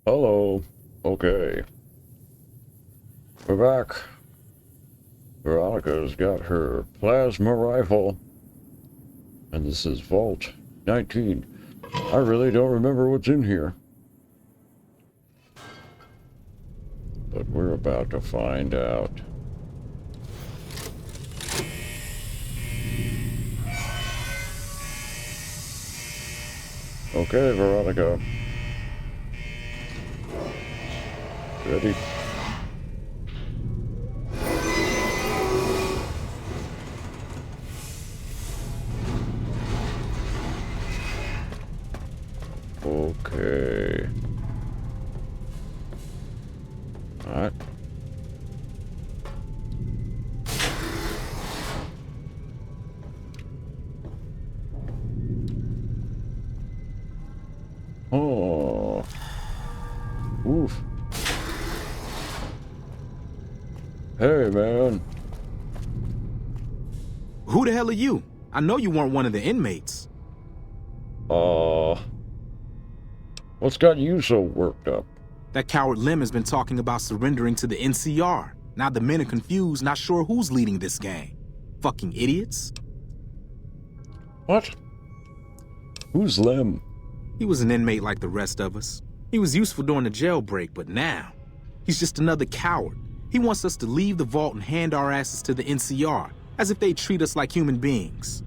Hello. Okay. We're back. Veronica's got her plasma rifle. And this is Vault 19. I really don't remember what's in here. But we're about to find out. Okay, Veronica. Ready? Okay. Alright. Oh. Oof. Hey, man. Who the hell are you? I know you weren't one of the inmates. What's got you so worked up? That coward Lim has been talking about surrendering to the NCR. Now the men are confused, not sure who's leading this gang. Fucking idiots. What? Who's Lim? He was an inmate like the rest of us. He was useful during the jailbreak, but now, he's just another coward. He wants us to leave the vault and hand our asses to the NCR, as if they treat us like human beings.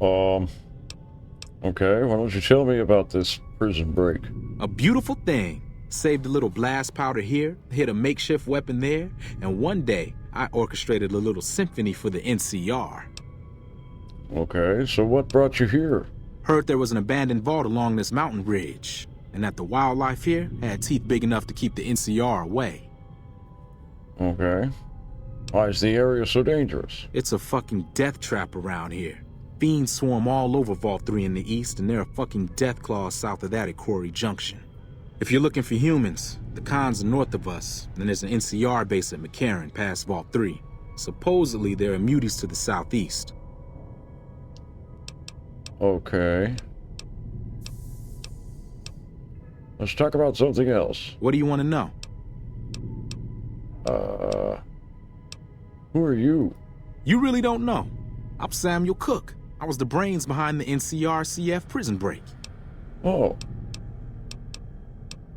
Okay, why don't you tell me about this prison break? A beautiful thing. Saved a little blast powder here, hit a makeshift weapon there, and one day, I orchestrated a little symphony for the NCR. Okay, so what brought you here? Heard there was an abandoned vault along this mountain ridge, and that the wildlife here had teeth big enough to keep the NCR away. Okay. Why is the area so dangerous? It's a fucking death trap around here. Fiends swarm all over Vault 3 in the east, and there are fucking death claws south of that at Quarry Junction. If you're looking for humans, the cons are north of us, and there's an NCR base at McCarran past Vault 3. Supposedly, there are muties to the southeast. Okay. Let's talk about something else. What do you want to know? Who are you? You really don't know. I'm Samuel Cook. I was the brains behind the NCR-CF prison break. Oh.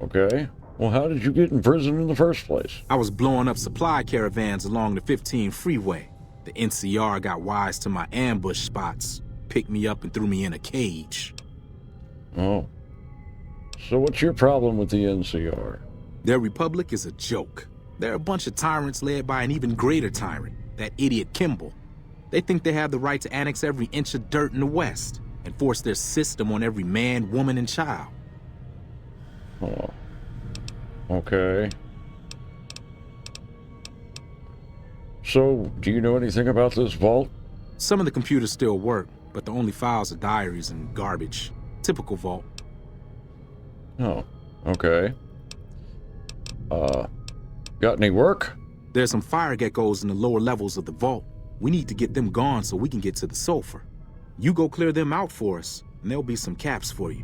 Okay. Well, how did you get in prison in the first place? I was blowing up supply caravans along the 15 freeway. The NCR got wise to my ambush spots, picked me up and threw me in a cage. Oh. So what's your problem with the NCR? Their republic is a joke. They're a bunch of tyrants led by an even greater tyrant, that idiot Kimball. They think they have the right to annex every inch of dirt in the West and force their system on every man, woman, and child. Oh. Okay. So, do you know anything about this vault? Some of the computers still work, but the only files are diaries and garbage. Typical Vault. Oh. Okay. Got any work? There's some fire geckos in the lower levels of the vault. We need to get them gone so we can get to the sulfur. You go clear them out for us, and there'll be some caps for you.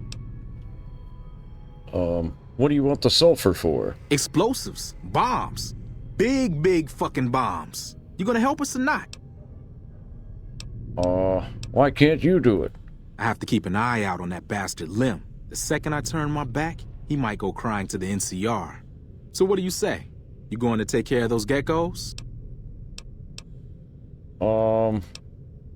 What do you want the sulfur for? Explosives. Bombs. Big fucking bombs. You gonna help us or not? Why can't you do it? I have to keep an eye out on that bastard Lim. The second I turn my back, he might go crying to the NCR. So what do you say? You going to take care of those geckos?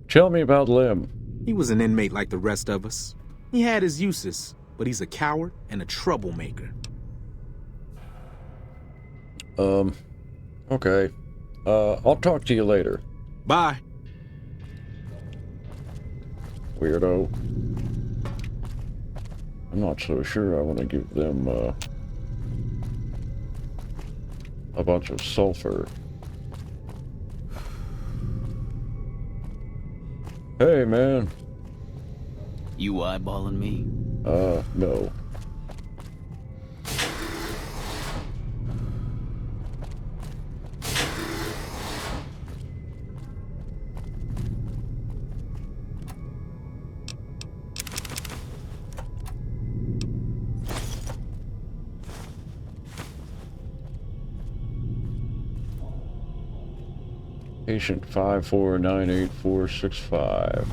Tell me about Lim. He was an inmate like the rest of us. He had his uses, but he's a coward and a troublemaker. Okay. I'll talk to you later. Bye. Weirdo. I'm not so sure I want to give them, a bunch of sulfur. Hey, man. You eyeballing me? No. Patient 5498465.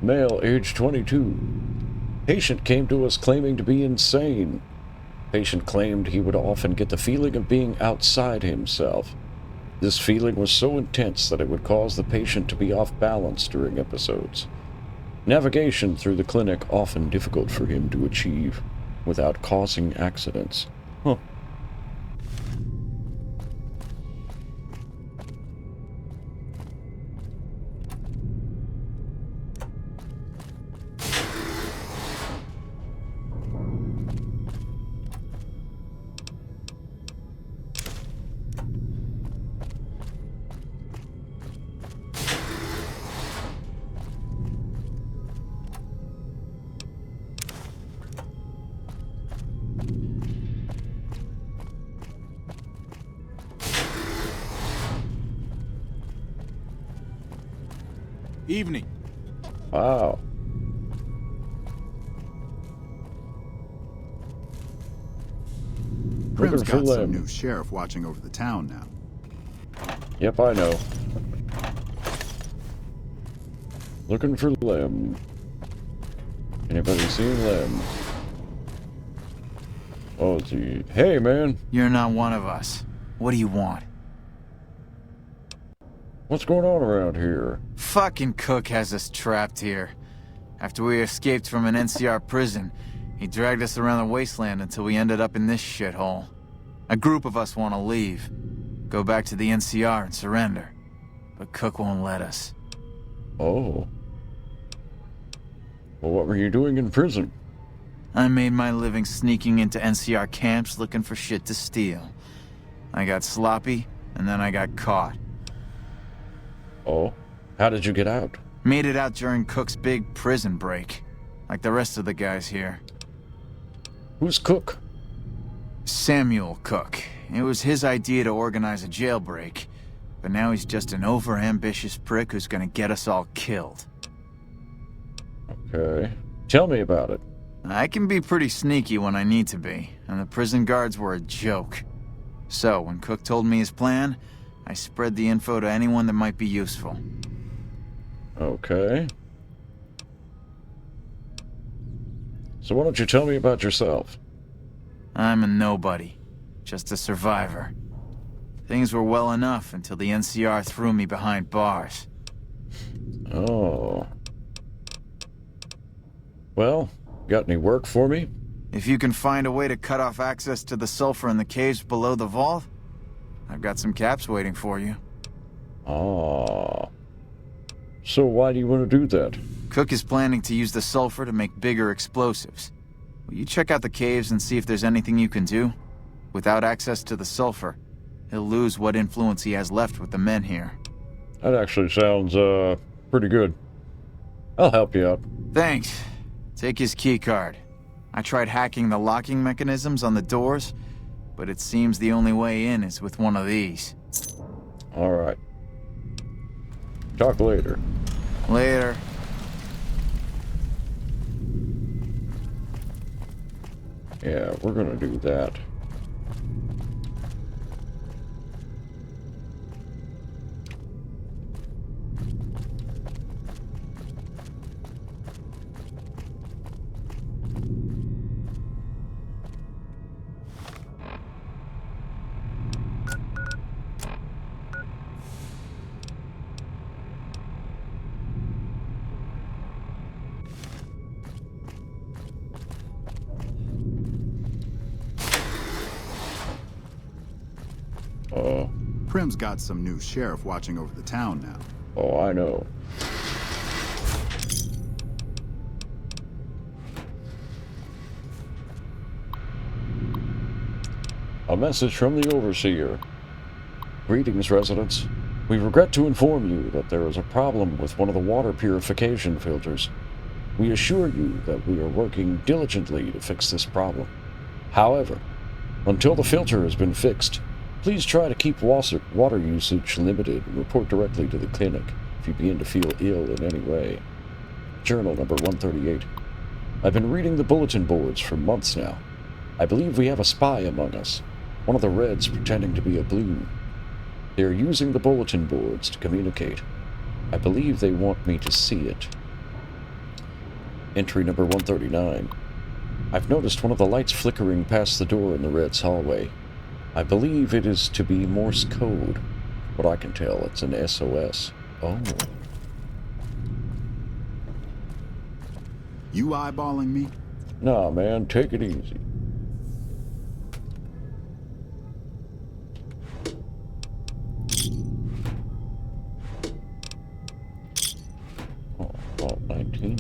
Male, age 22. Patient came to us claiming to be insane. Patient claimed he would often get the feeling of being outside himself. This feeling was so intense that it would cause the patient to be off balance during episodes. Navigation through the clinic often difficult for him to achieve without causing accidents. Huh. Evening. Wow. Prim's Looking for got some Lem. new sheriff watching over the town now. Yep, I know. Looking for Lem. Anybody seen Lem? Oh, gee. Hey, man. You're not one of us. What do you want? What's going on around here? Fucking Cook has us trapped here. After we escaped from an NCR prison, he dragged us around the wasteland until we ended up in this shithole. A group of us want to leave. Go back to the NCR and surrender. But Cook won't let us. Oh. Well, what were you doing in prison? I made my living sneaking into NCR camps looking for shit to steal. I got sloppy, and then I got caught. Oh. How did you get out? Made it out during Cook's big prison break. Like the rest of the guys here. Who's Cook? Samuel Cook. It was his idea to organize a jailbreak. But now he's just an overambitious prick who's gonna get us all killed. Okay. Tell me about it. I can be pretty sneaky when I need to be, and the prison guards were a joke. So, when Cook told me his plan, I spread the info to anyone that might be useful. Okay. So why don't you tell me about yourself? I'm a nobody. Just a survivor. Things were well enough until the NCR threw me behind bars. Oh. Well, got any work for me? If you can find a way to cut off access to the sulfur in the caves below the vault, I've got some caps waiting for you. Ah. So why do you want to do that? Cook is planning to use the sulfur to make bigger explosives. Will you check out the caves and see if there's anything you can do? Without access to the sulfur, he'll lose what influence he has left with the men here. That actually sounds, pretty good. I'll help you out. Thanks. Take his keycard. I tried hacking the locking mechanisms on the doors, but it seems the only way in is with one of these. Alright. Talk later. Later. Yeah, we're gonna do that. Prim's got some new sheriff watching over the town now. Oh, I know. A message from the Overseer. Greetings, residents. We regret to inform you that there is a problem with one of the water purification filters. We assure you that we are working diligently to fix this problem. However, until the filter has been fixed, please try to keep water usage limited and report directly to the clinic if you begin to feel ill in any way. Journal number 138. I've been reading the bulletin boards for months now. I believe we have a spy among us. One of the Reds pretending to be a Blue. They are using the bulletin boards to communicate. I believe they want me to see it. Entry number 139. I've noticed one of the lights flickering past the door in the Reds' hallway. I believe it is to be Morse code. What I can tell, it's an SOS. Oh. You eyeballing me? Nah, man, take it easy. Oh, about 19.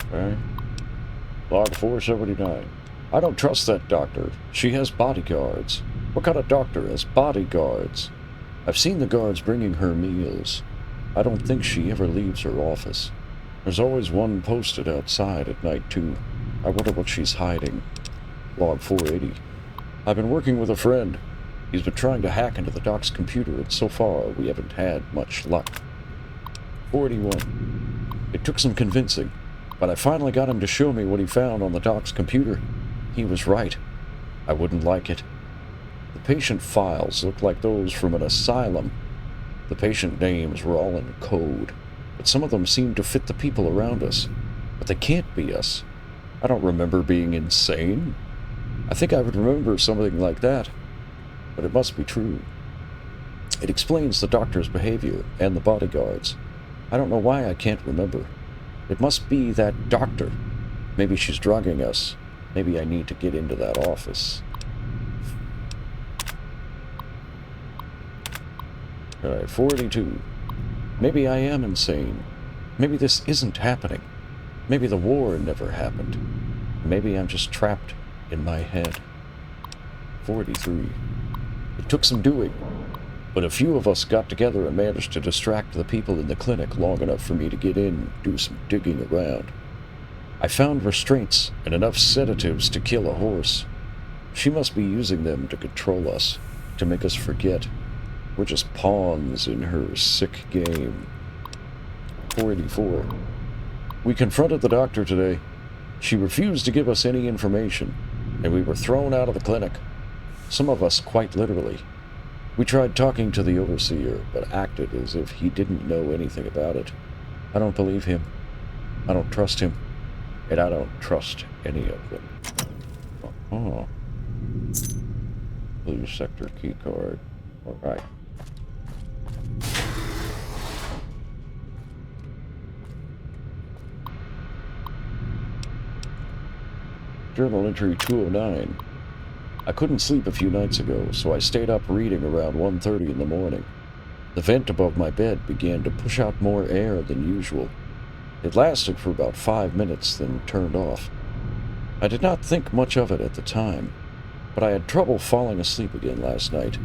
Okay. Log 479. I don't trust that doctor. She has bodyguards. What kind of doctor has bodyguards? I've seen the guards bringing her meals. I don't think she ever leaves her office. There's always one posted outside at night, too. I wonder what she's hiding. Log 480. I've been working with a friend. He's been trying to hack into the doc's computer, and so far we haven't had much luck. 481. It took some convincing, but I finally got him to show me what he found on the doc's computer. He was right. I wouldn't like it. The patient files looked like those from an asylum. The patient names were all in code, but some of them seemed to fit the people around us. But they can't be us. I don't remember being insane. I think I would remember something like that, but it must be true. It explains the doctor's behavior and the bodyguards. I don't know why I can't remember. It must be that doctor. Maybe she's drugging us. Maybe I need to get into that office. Alright, 42. Maybe I am insane. Maybe this isn't happening. Maybe the war never happened. Maybe I'm just trapped in my head. 43. It took some doing, but a few of us got together and managed to distract the people in the clinic long enough for me to get in and do some digging around. I found restraints and enough sedatives to kill a horse. She must be using them to control us, to make us forget. We're just pawns in her sick game. 484. We confronted the doctor today. She refused to give us any information, and we were thrown out of the clinic. Some of us quite literally. We tried talking to the overseer, but acted as if he didn't know anything about it. I don't believe him. I don't trust him. And I don't trust any of them. Oh. Blue sector keycard. Alright. Journal entry 209. I couldn't sleep a few nights ago, so I stayed up reading around 1:30 in the morning. The vent above my bed began to push out more air than usual. It lasted for about 5 minutes, then turned off. I did not think much of it at the time, but I had trouble falling asleep again last night.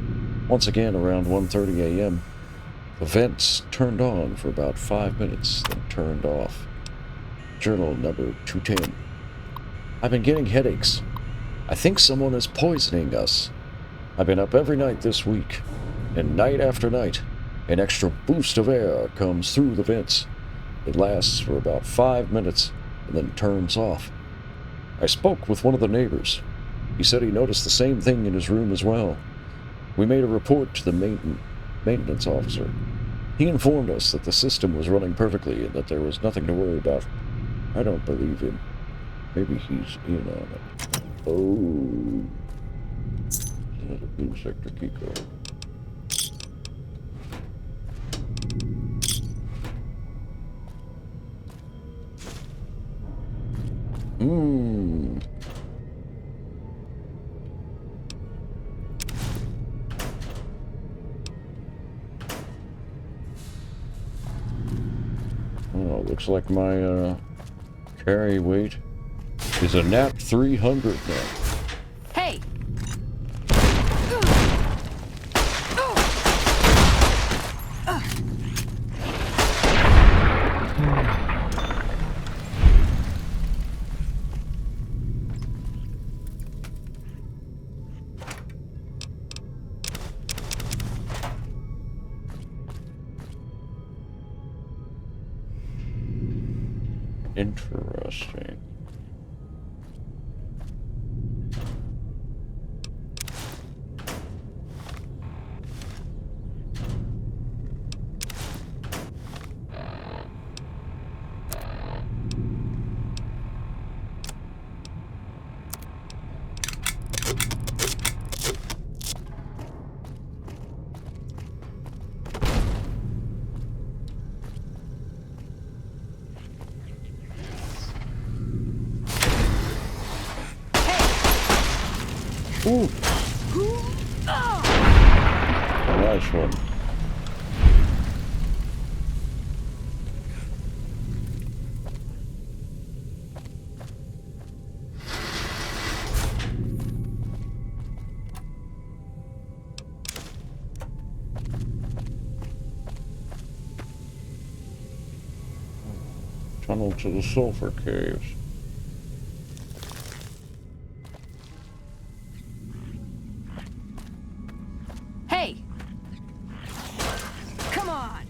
Once again around 1:30 a.m. The vents turned on for about 5 minutes, then turned off. Journal number 210. I've been getting headaches. I think someone is poisoning us. I've been up every night this week, and night after night, an extra boost of air comes through the vents. It lasts for about 5 minutes, and then turns off. I spoke with one of the neighbors. He said he noticed the same thing in his room as well. We made a report to the maintenance officer. He informed us that the system was running perfectly and that there was nothing to worry about. I don't believe him. Maybe he's in on it. Oh. Another blue sector keycard. Oh, looks like my carry weight is a nat 300 now. Hey! Interesting. Ooh. A nice one. Tunnel to the sulfur caves. Hey! Come on!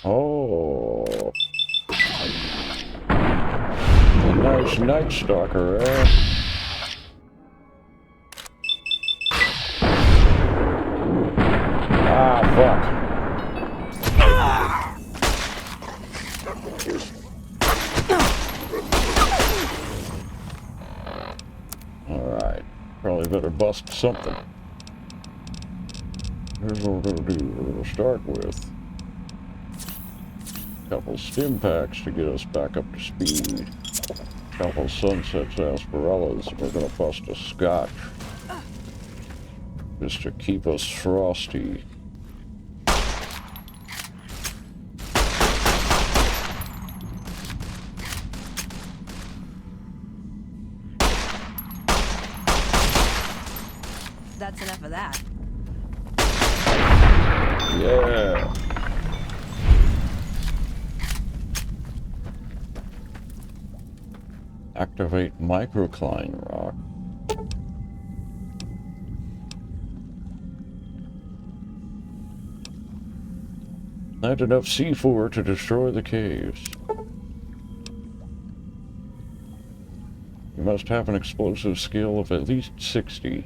Oh. A nice Night Stalker, eh? Ah, fuck. Alright. Probably better bust something. Here's what we're gonna do. We're gonna start with a couple stim packs to get us back up to speed. A couple Sunset Sarsaparillas. We're gonna bust a scotch. Just to keep us frosty. That's enough of that. Yeah. Activate microcline rock. Not enough C4 to destroy the caves. You must have an explosive skill of at least 60.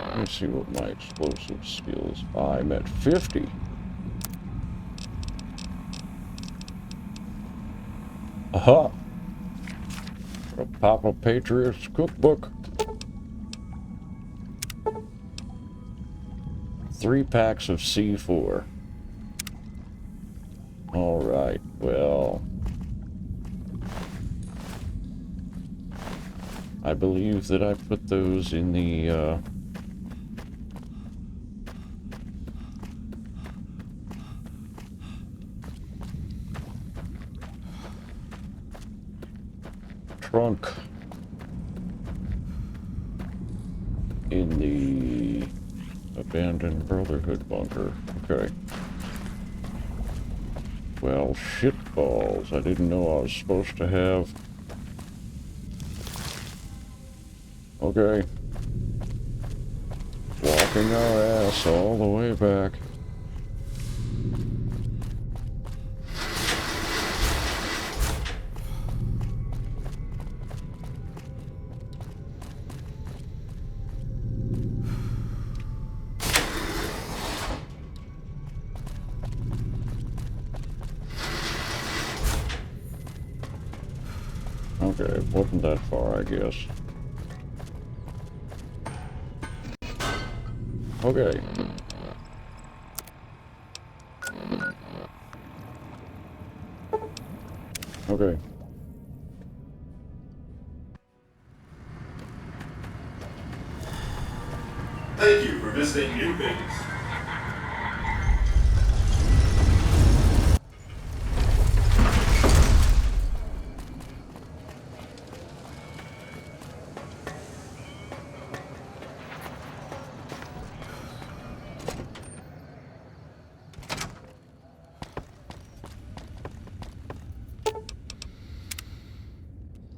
Let me see what my explosive skills. I'm at 50. Aha! A Papa Patriot's cookbook. 3 packs of C4. Alright, well, I believe that I put those in the, trunk in the abandoned Brotherhood bunker. Okay. Well, shitballs. I didn't know I was supposed to have... Okay. Walking our ass all the way back. Okay, wasn't that far, I guess. Okay. Okay. Thank you for visiting New Vegas.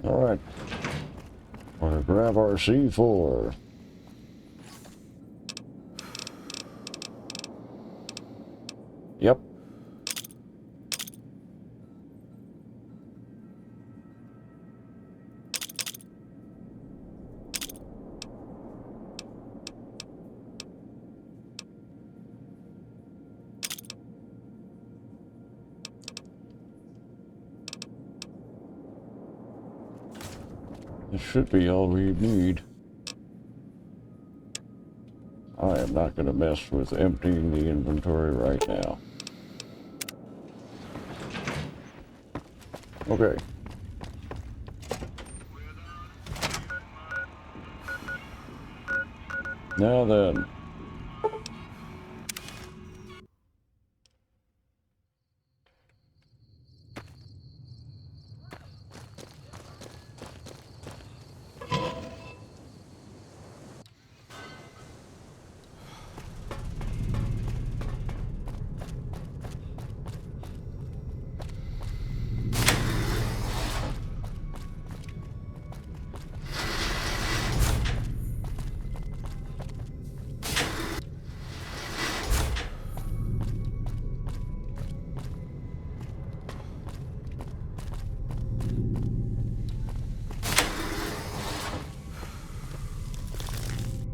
Alright. Want to grab our C4. Yep. This should be all we need. I am not going to mess with emptying the inventory right now. Okay. Now then.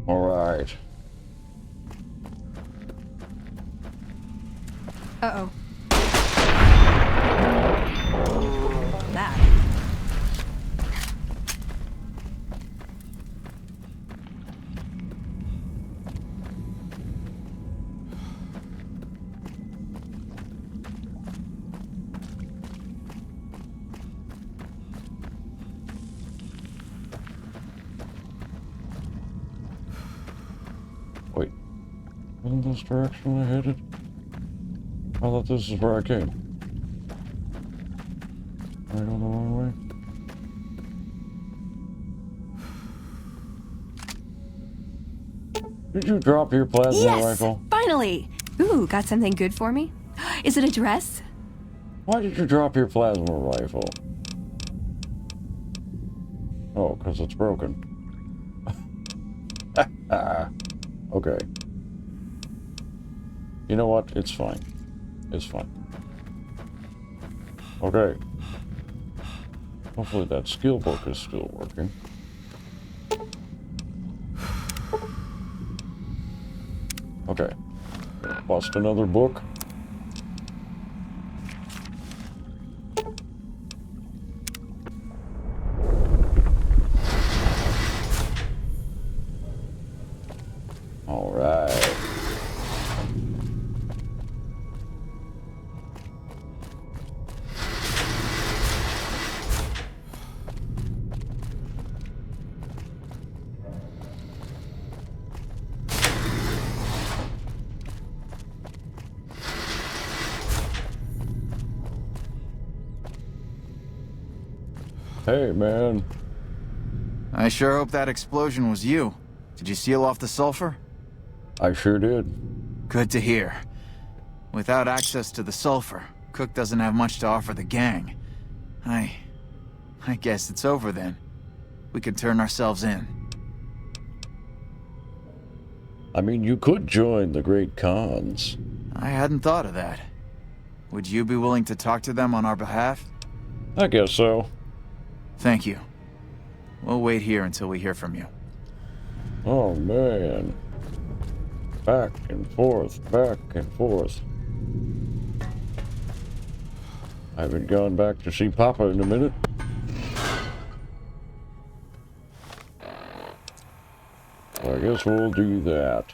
All right. Uh-oh. That. Wait. Isn't this direction I headed? I thought this is where I came. Am I going the wrong way? Did you drop your plasma Yes! rifle? Finally! Ooh, got something good for me? Is it a dress? Why did you drop your plasma rifle? Oh, because it's broken. Okay. You know what? It's fine. It's fine. Okay. Hopefully that skill book is still working. Okay. Bust another book. All right. Hey, man. I sure hope that explosion was you. Did you seal off the sulfur? I sure did. Good to hear. Without access to the sulfur, Cook doesn't have much to offer the gang. I guess it's over then. We can turn ourselves in. I mean, you could join the Great Khans. I hadn't thought of that. Would you be willing to talk to them on our behalf? I guess so. Thank you. We'll wait here until we hear from you. Oh, man. Back and forth, back and forth. I haven't gone back to see Papa in a minute. So I guess we'll do that.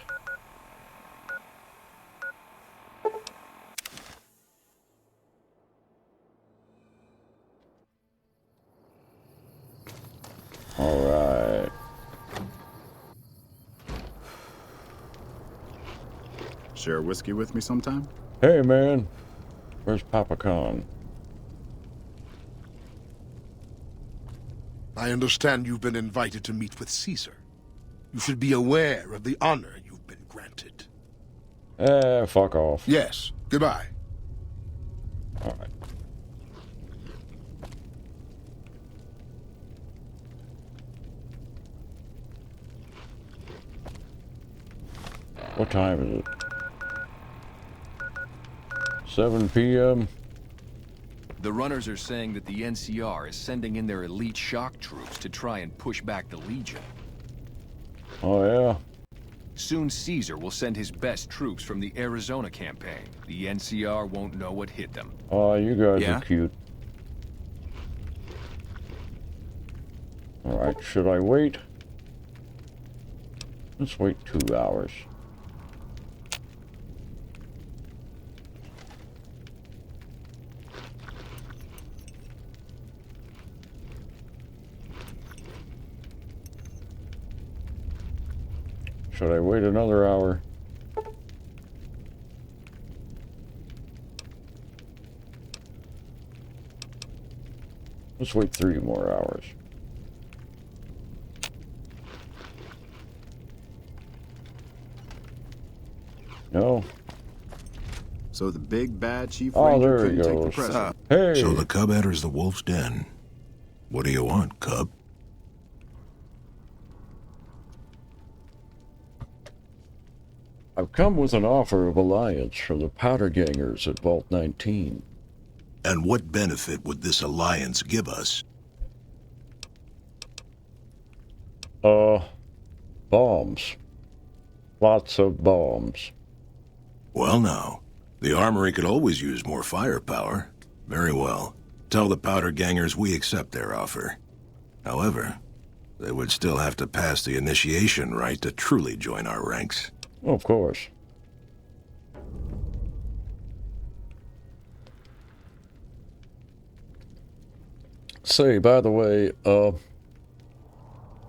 Alright. Share whiskey with me sometime? Hey, man. Where's Papa Khan? I understand you've been invited to meet with Caesar. You should be aware of the honor you've been granted. Fuck off. Yes, goodbye. Alright. What time is it? 7 p.m. The runners are saying that the NCR is sending in their elite shock troops to try and push back the Legion. Oh, yeah? Soon Caesar will send his best troops from the Arizona campaign. The NCR won't know what hit them. Oh, you guys Yeah? are cute. Alright, should I wait? Let's wait 2 hours. Should I wait another hour? Let's wait 3 more hours. No? So the big bad Chief Oh, Ranger there he couldn't take the goes. president. Hey! So the cub enters the wolf's den. What do you want, cub? I've come with an offer of alliance from the Powder Gangers at Vault 19. And what benefit would this alliance give us? Bombs. Lots of bombs. Well now, the armory could always use more firepower. Very well. Tell the powder gangers we accept their offer. However, they would still have to pass the initiation rite to truly join our ranks. Of course. Say, by the way,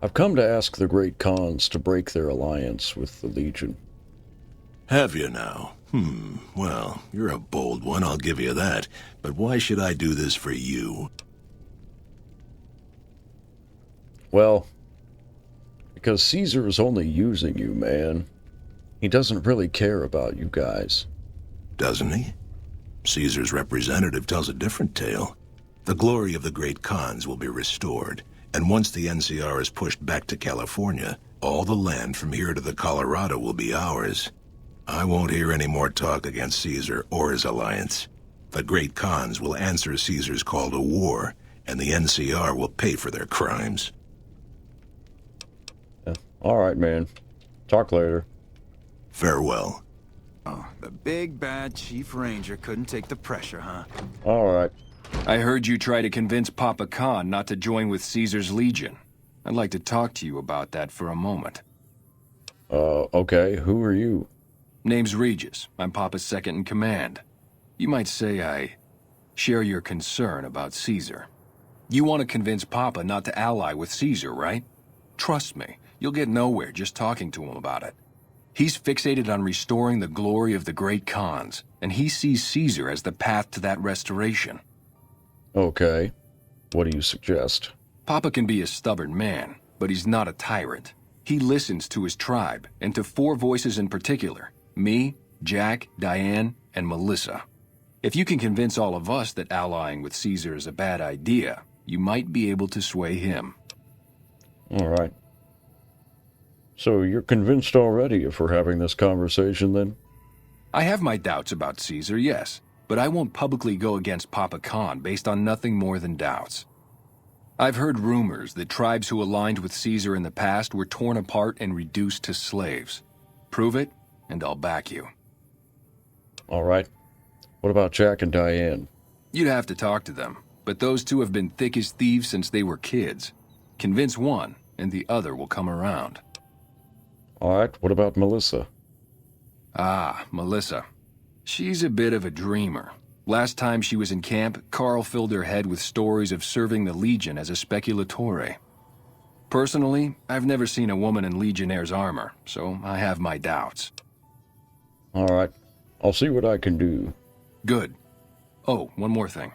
I've come to ask the Great Khans to break their alliance with the Legion. Have you now? Well, you're a bold one, I'll give you that. But why should I do this for you? Well, because Caesar is only using you, man. He doesn't really care about you guys. Doesn't he? Caesar's representative tells a different tale. The glory of the Great Khans will be restored, and once the NCR is pushed back to California, all the land from here to the Colorado will be ours. I won't hear any more talk against Caesar or his alliance. The Great Khans will answer Caesar's call to war, and the NCR will pay for their crimes. Yeah. All right, man. Talk later. Farewell. Oh, the big bad Chief Ranger couldn't take the pressure, huh? All right. I heard you try to convince Papa Khan not to join with Caesar's Legion. I'd like to talk to you about that for a moment. Okay. Who are you? Name's Regis. I'm Papa's second-in-command. You might say I share your concern about Caesar. You want to convince Papa not to ally with Caesar, right? Trust me, you'll get nowhere just talking to him about it. He's fixated on restoring the glory of the Great Khans, and he sees Caesar as the path to that restoration. Okay. What do you suggest? Papa can be a stubborn man, but he's not a tyrant. He listens to his tribe, and to 4 voices in particular: me, Jack, Diane, and Melissa. If you can convince all of us that allying with Caesar is a bad idea, you might be able to sway him. All right. So you're convinced already if we're having this conversation, then? I have my doubts about Caesar, yes, but I won't publicly go against Papa Khan based on nothing more than doubts. I've heard rumors that tribes who aligned with Caesar in the past were torn apart and reduced to slaves. Prove it, and I'll back you. All right. What about Jack and Diane? You'd have to talk to them, but those two have been thick as thieves since they were kids. Convince one, and the other will come around. Alright, what about Melissa? Ah, Melissa. She's a bit of a dreamer. Last time she was in camp, Carl filled her head with stories of serving the Legion as a speculatore. Personally, I've never seen a woman in Legionnaire's armor, so I have my doubts. Alright, I'll see what I can do. Good. Oh, one more thing.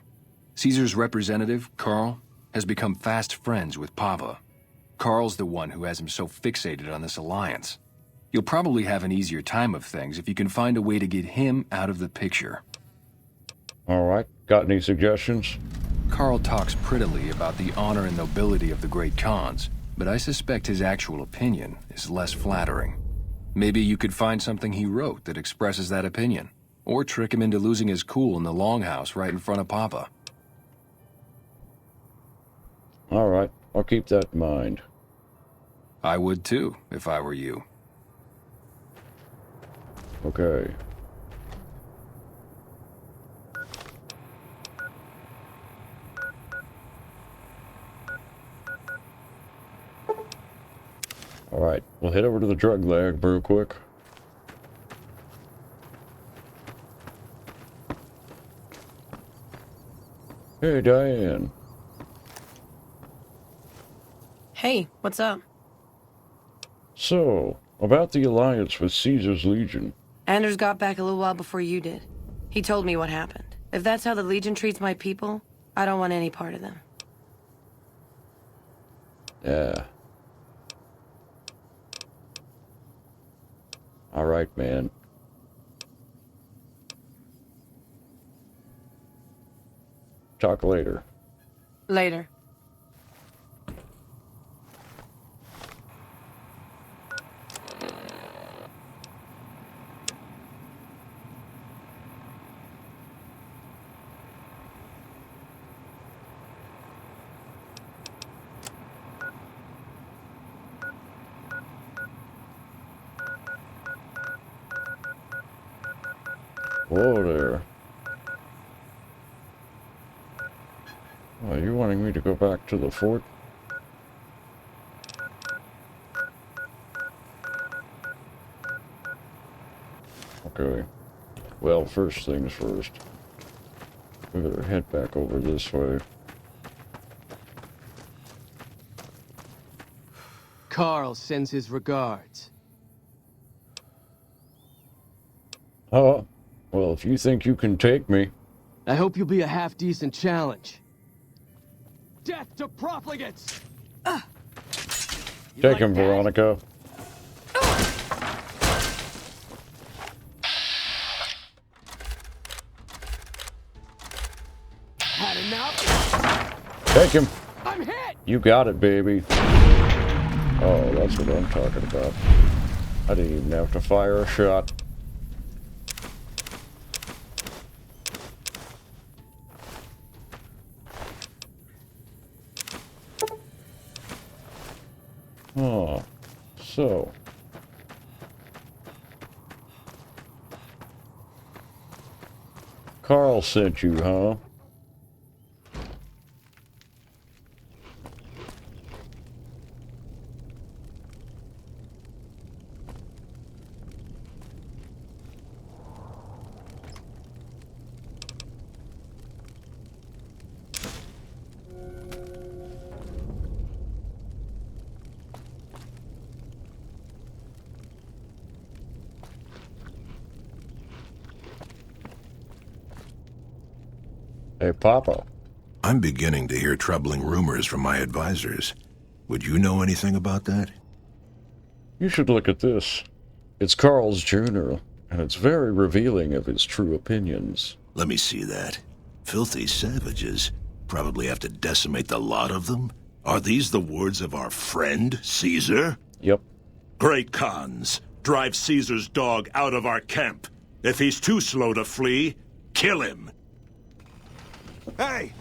Caesar's representative, Carl, has become fast friends with Papa. Carl's the one who has him so fixated on this alliance. You'll probably have an easier time of things if you can find a way to get him out of the picture. Alright, got any suggestions? Carl talks prettily about the honor and nobility of the great Khans, but I suspect his actual opinion is less flattering. Maybe you could find something he wrote that expresses that opinion, or trick him into losing his cool in the longhouse right in front of Papa. Alright, I'll keep that in mind. I would too, if I were you. Okay. Alright, we'll head over to the drug lab real quick. Hey, Diane. Hey, what's up? So, about the alliance with Caesar's Legion. Anders got back a little while before you did. He told me what happened. If that's how the Legion treats my people, I don't want any part of them. Yeah. Alright, man. Talk later. Later. Whoa there. Are you wanting me to go back to the fort? Okay. Well, first things first. We better head back over this way. Carl sends his regards. Oh, well, if you think you can take me... I hope you'll be a half-decent challenge. Death to profligates! Take him, Veronica. Had enough? Take him. I'm hit! You got it, baby. Oh, that's what I'm talking about. I didn't even have to fire a shot. Oh, so. Carl sent you, huh? Hey, Papa. I'm beginning to hear troubling rumors from my advisors. Would you know anything about that? You should look at this. It's Carl's journal, and it's very revealing of his true opinions. Let me see that. Filthy savages. Probably have to decimate the lot of them? Are these the words of our friend, Caesar? Yep. Great Khans, drive Caesar's dog out of our camp. If he's too slow to flee, kill him. Hey!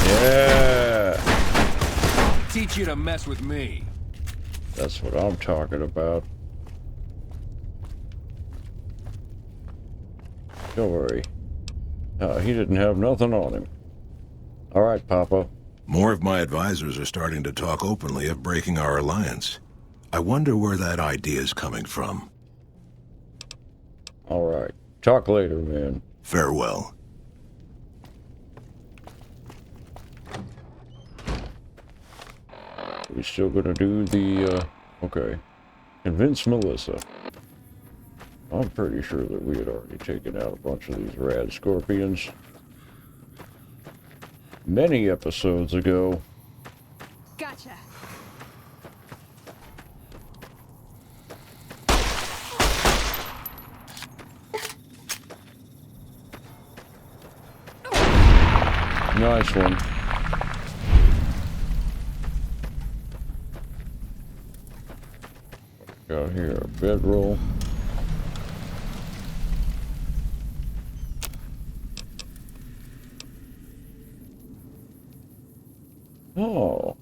Yeah! Teach you to mess with me. That's what I'm talking about. Don't worry. He didn't have nothing on him. Alright, Papa. More of my advisors are starting to talk openly of breaking our alliance. I wonder where that idea's coming from. Alright. Talk later, man. Farewell. We still gonna do the, okay. Convince Melissa. I'm pretty sure that we had already taken out a bunch of these rad scorpions many episodes ago. Gotcha. Nice one. Got here a bedroll. Oh.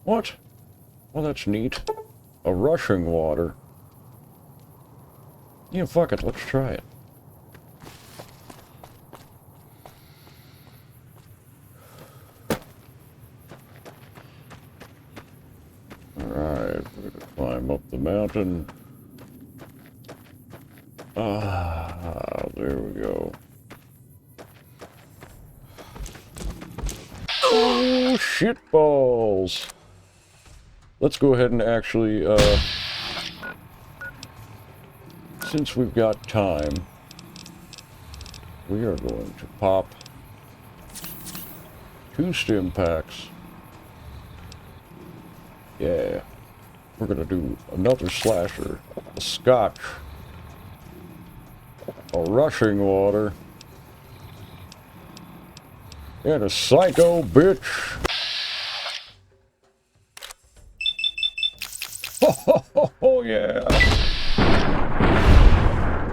What? Well, that's neat. A rushing water. Yeah, fuck it. Let's try it. Alright, we're gonna climb up the mountain. Ah, there we go. Oh, shit balls. Let's go ahead and actually, since we've got time, we are going to pop 2 stim packs. Yeah. We're gonna do another slasher, a scotch, a rushing water, and a psycho bitch. Oh yeah.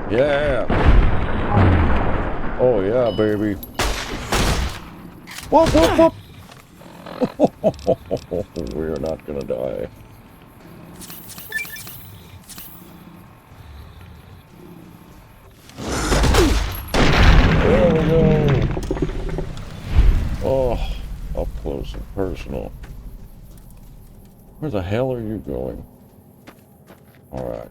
Yeah. Oh yeah, baby. Whoop whoop whoop. We're not gonna die. There we go. Oh, up close and personal. Where the hell are you going? Alright.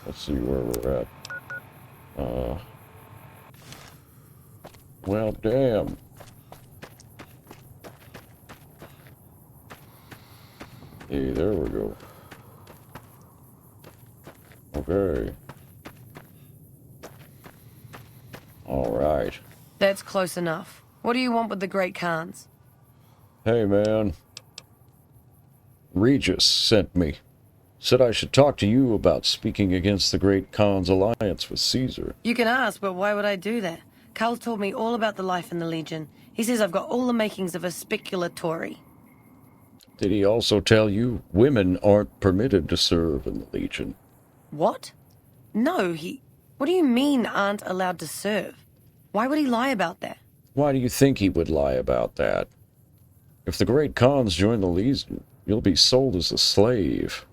Let's see where we're at. Well, damn. Hey, there we go. Okay. Alright. That's close enough. What do you want with the Great Khans? Hey, man. Regis sent me. Said I should talk to you about speaking against the Great Khan's alliance with Caesar. You can ask, but why would I do that? Carl told me all about the life in the Legion. He says I've got all the makings of a speculatory. Did he also tell you women aren't permitted to serve in the Legion? What? No, What do you mean aren't allowed to serve? Why would he lie about that? Why do you think he would lie about that? If the Great Khans join the Legion, you'll be sold as a slave.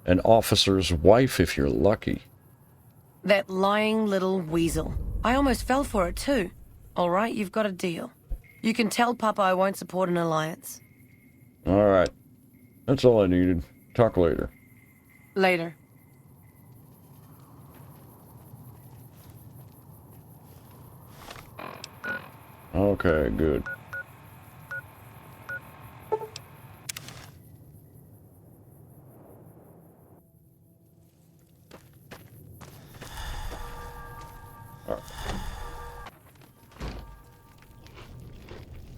An officer's wife if you're lucky. That lying little weasel. I almost fell for it too. All right, you've got a deal. You can tell Papa I won't support an alliance. All right. That's all I needed. Talk later. Later. Okay, good.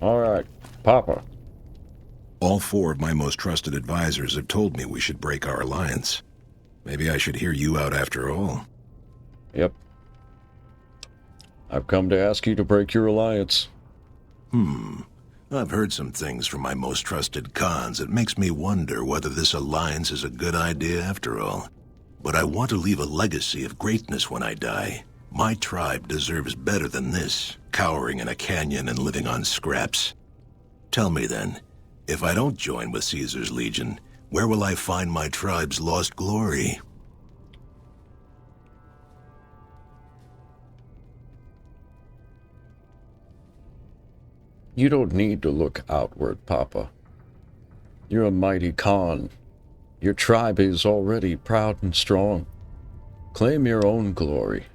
All right, Papa. All 4 of my most trusted advisors have told me we should break our alliance. Maybe I should hear you out after all. Yep. I've come to ask you to break your alliance. I've heard some things from my most trusted Khans that makes me wonder whether this alliance is a good idea after all. But I want to leave a legacy of greatness when I die. My tribe deserves better than this, cowering in a canyon and living on scraps. Tell me then, if I don't join with Caesar's Legion, where will I find my tribe's lost glory? You don't need to look outward, Papa. You're a mighty Khan. Your tribe is already proud and strong. Claim your own glory.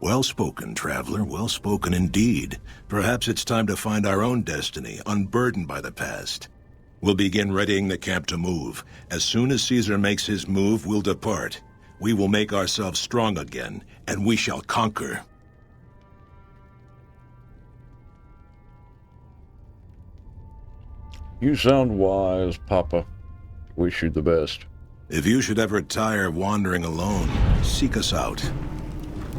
Well spoken, traveler. Well spoken indeed. Perhaps it's time to find our own destiny, unburdened by the past. We'll begin readying the camp to move. As soon as Caesar makes his move, we'll depart. We will make ourselves strong again, and we shall conquer. You sound wise, Papa. Wish you the best. If you should ever tire of wandering alone, seek us out.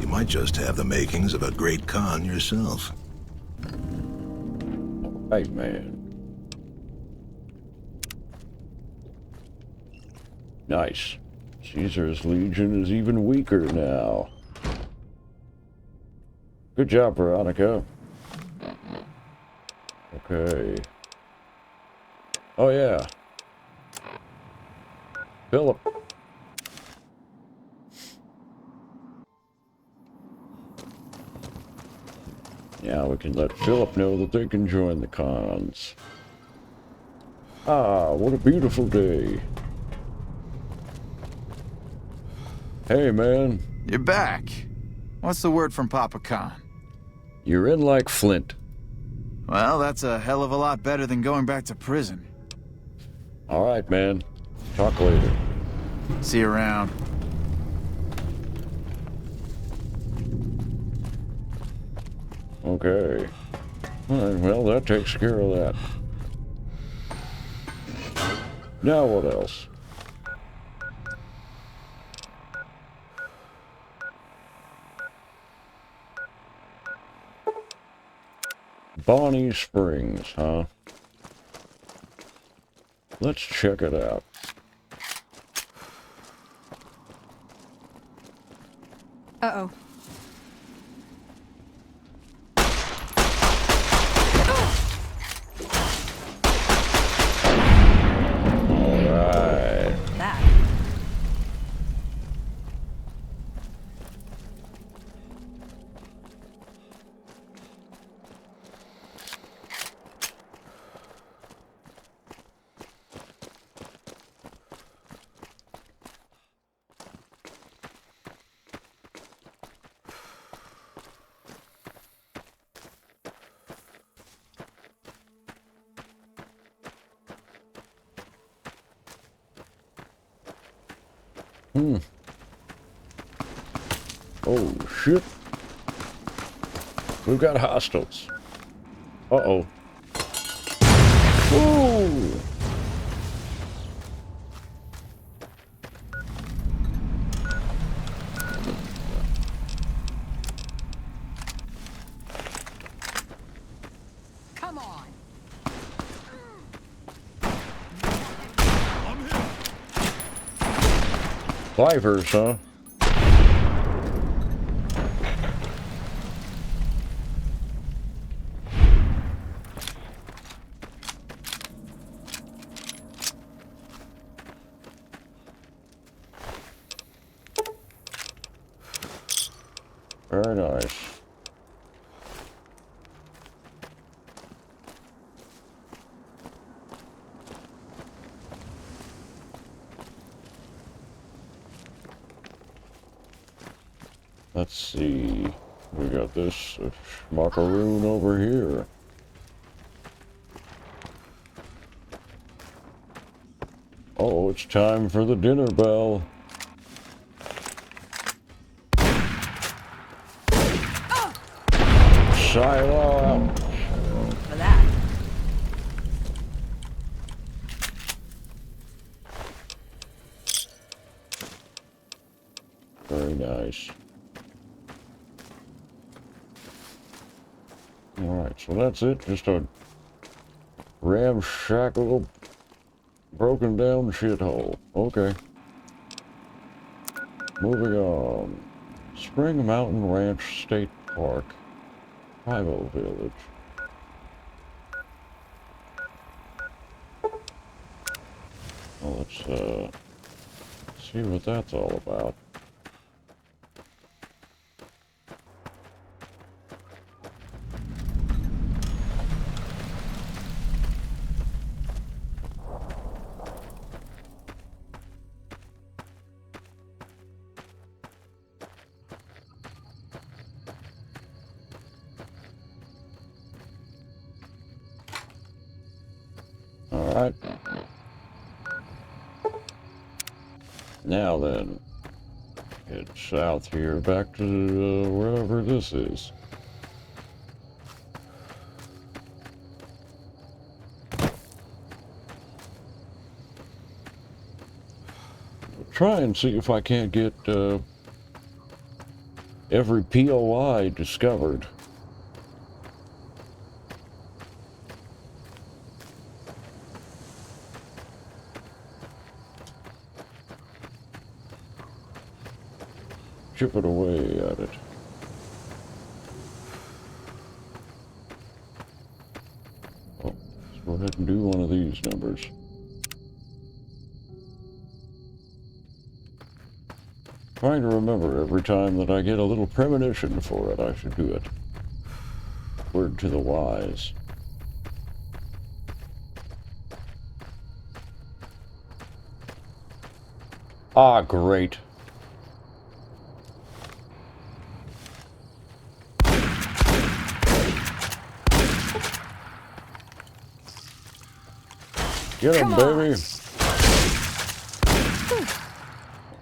You might just have the makings of a great Khan yourself. All right, man. Nice. Caesar's legion is even weaker now. Good job, Veronica. Okay. Oh, yeah. Philip. Yeah, we can let Philip know that they can join the cons. Ah, what a beautiful day. Hey, man. You're back. What's the word from Papa Khan? You're in like flint. Well, that's a hell of a lot better than going back to prison. All right, man. Talk later. See you around. Okay. All right, well, that takes care of that. Now what else? Bonnie Springs, huh? Let's check it out. Uh-oh. Alright. That. Oh, shit. We've got hostiles. Uh-oh. Ooh! Come on. Clivers, huh? Very nice. Let's see. We got this schmuckaroon over here. Oh, it's time for the dinner bell. Silo out. For that. Very nice. Alright, so that's it. Just a ramshackle, broken down shithole. Okay. Moving on. Spring Mountain Ranch State Park. Tribal Village. Well, let's see what that's all about. Alright. Now then, head south here, back to wherever this is. Try and see if I can't get every POI discovered. Chip it away at it. Oh, let's go ahead and do one of these numbers. Trying to remember every time that I get a little premonition for it, I should do it. Word to the wise. Ah, great. Get him, baby.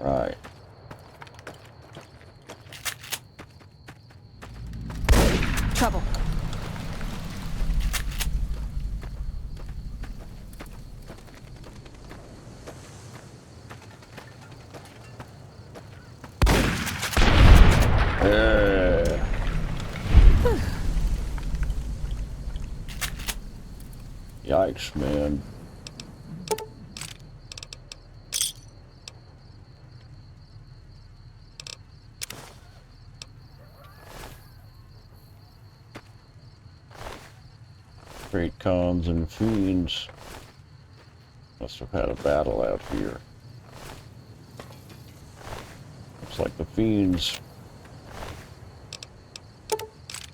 Right. Trouble. Yeah. Yikes, man. Great cons and fiends must have had a battle out here. Looks like the fiends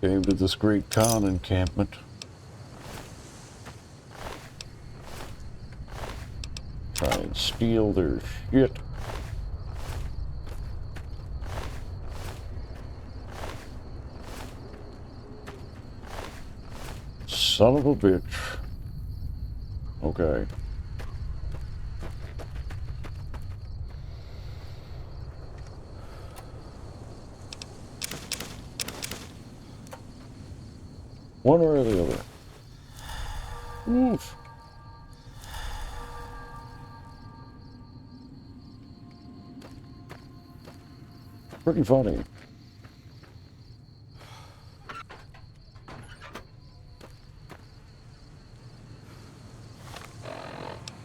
came to this great con encampment. Try and steal their shit. Son of a bitch. Okay. One way or the other. Oof. Pretty funny.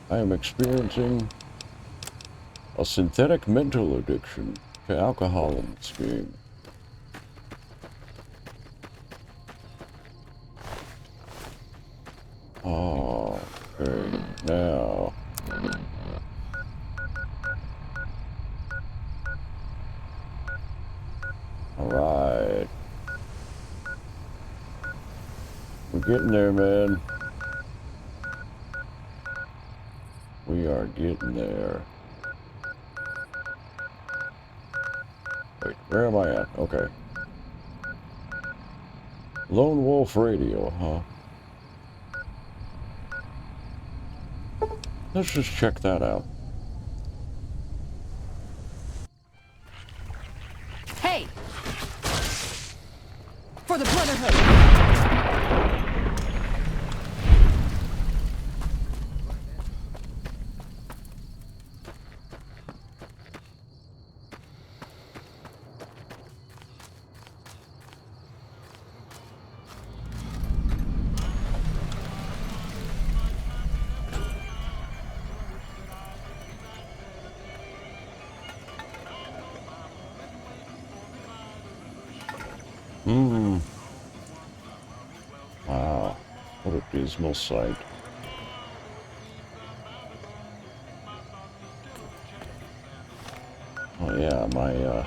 I am experiencing a synthetic mental addiction to alcohol in this game. Oh, okay, now. Alright. We're getting there, man. We are getting there. Wait, where am I at? Okay. Lone Wolf Radio, huh? Let's just check that out. Hey! For the Brotherhood! Wow, what a dismal sight. Oh yeah, my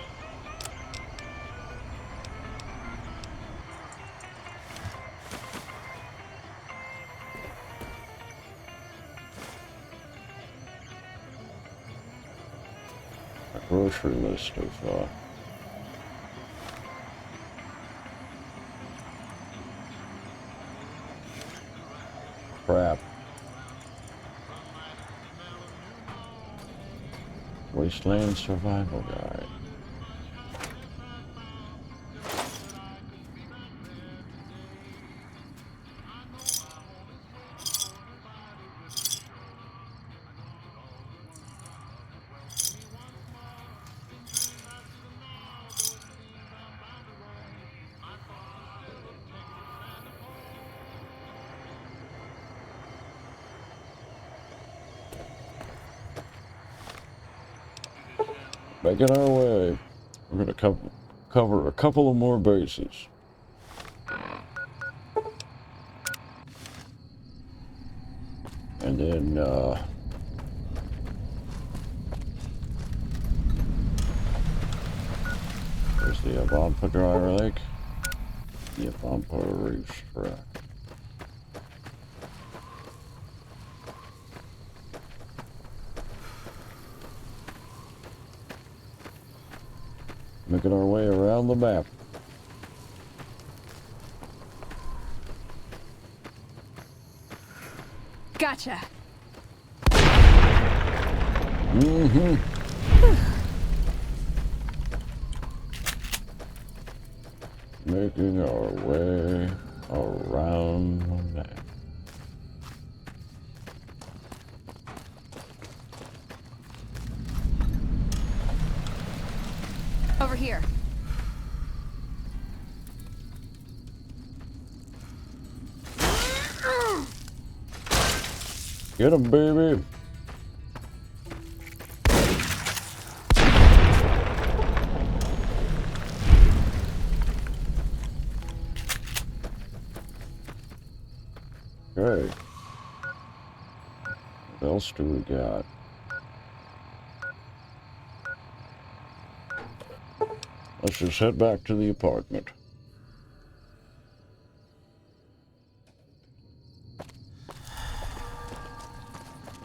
grocery list of crap. Wasteland Survival Guide. Making our way. We're going to cover a couple of more bases. And then, there's the Avampa Dry Lake, the Avampa Racetrack. Making our way around the map. Gotcha. Mm-hmm. Making our way around the map. Over here. Get him, baby. Okay. What else do we got? Let's just head back to the apartment.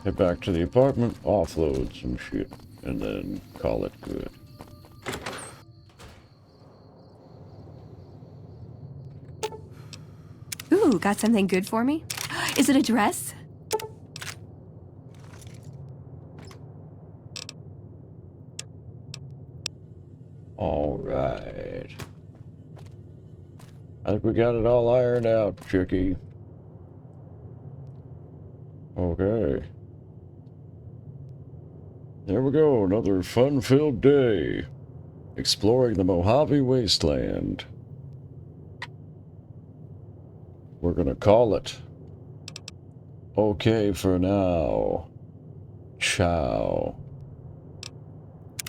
Head back to the apartment, offload some shit, and then call it good. Ooh, got something good for me? Is it a dress? All right. I think we got it all ironed out, chickie. Okay. There we go, another fun-filled day. Exploring the Mojave Wasteland. We're gonna call it okay for now. Ciao.